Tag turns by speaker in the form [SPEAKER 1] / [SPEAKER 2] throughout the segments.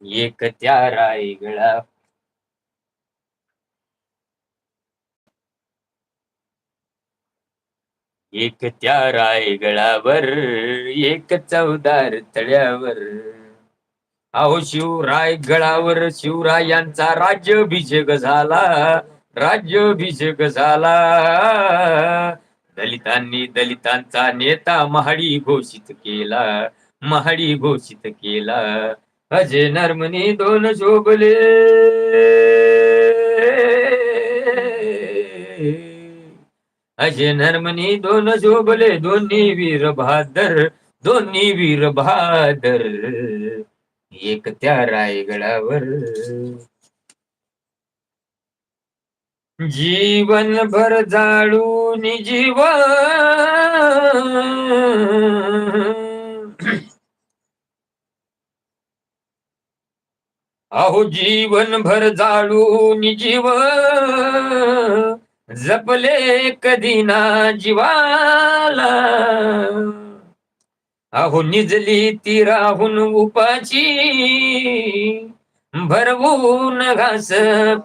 [SPEAKER 1] एक त्या रायगडा एक त्या रायगडावर एक चवदार तळ्यावर अहो शिवराय गडावर शिवरायांचा राज्याभिषेक झाला. राज्याभिषेक झाला. दलितांनी दलितांचा नेता महाडी घोषित केला. महाडी घोषित केला. अजय नरमनी दोन शोभले. अजय नरमनी दोन शोभले. दोन्ही वीर बहादर. दोन्ही वीर बहादर. एक त्या रायगडावर जीवनभर जाळून जीव अहो जीवनभर जाळून जीव जपले कधी ना जीवाला. अहो निजली ती राहून उपाची भरवून घास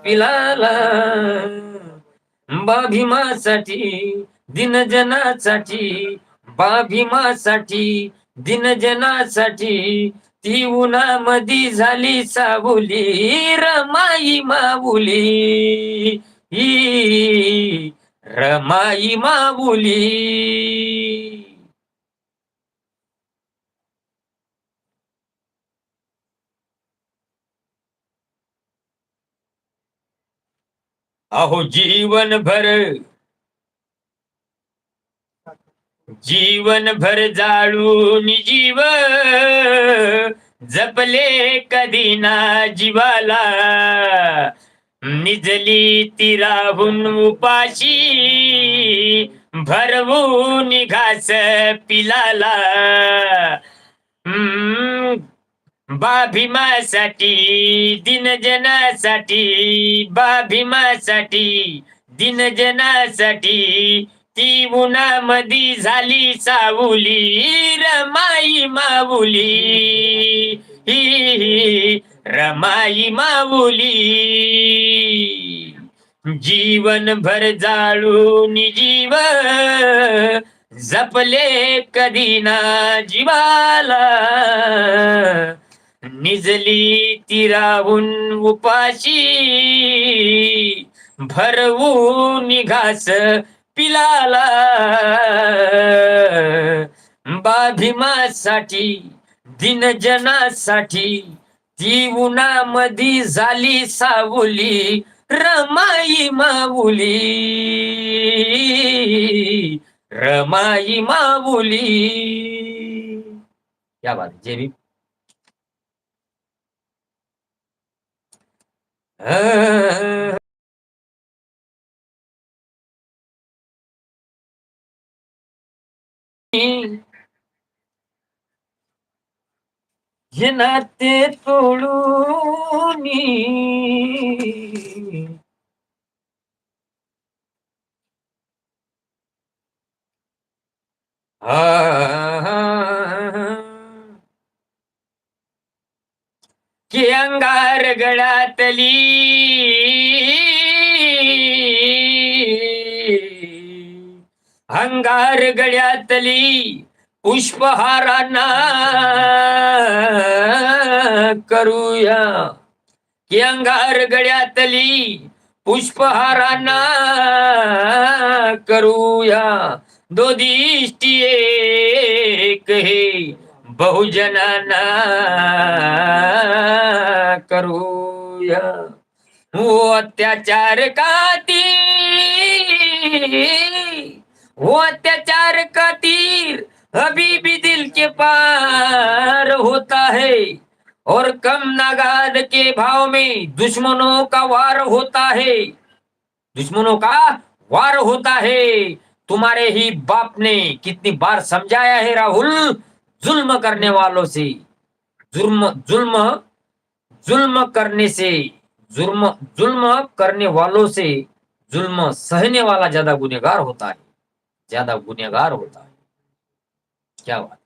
[SPEAKER 1] पिलाला. बाभीमासाठी दिनजनासाठी बाभीमासाठी दिनजनासाठी ती उन्हामधी झाली सावली रमाई माऊली. रमाई माऊली. अहो जीवनभर जाळून जीव जपले कधी ना जीवाला. निजली ती राहून उपाशी भरवून घास पिलाला. बाभीमासाठी दिनजनासाठी बाभीमासाठी दिनजनासाठी ती उन्हामधी झाली सावली रमाई माऊली. रमाई माऊली. जीवनभर जाळून जीव जपले कधी ना जीवाला. निजली ती राहून उपाशी भरवून घास पिलाला. बाभीमासाठी दिनजनासाठी ती उन्हामधी झाली सावली रमाई माऊली. रमाई माऊली. क्या बात है. जय भीम. हे नाते तोडून की अंगार गळातली अंगार गळ्यातली पुष्पहारांना करूया. की अंगार गळ्यातली पुष्पहारांना करूया. दो दिष्टी एक हे बहुजनांना करूया. वो अत्याचार का तीर अभी भी दिल के पार होता है. और कम नगाद के भाव में दुश्मनों का वार होता है. दुश्मनों का वार होता है. तुम्हारे ही बाप ने कितनी बार समझाया है राहुल. जुल्म करने वालों से जुल्म जुल्म जुल्म करने से जुल्म करने वालों से जुल्म सहने वाला ज्यादा गुनहगार होता है. ज्यादा गुनहगार होता है. क्या बात.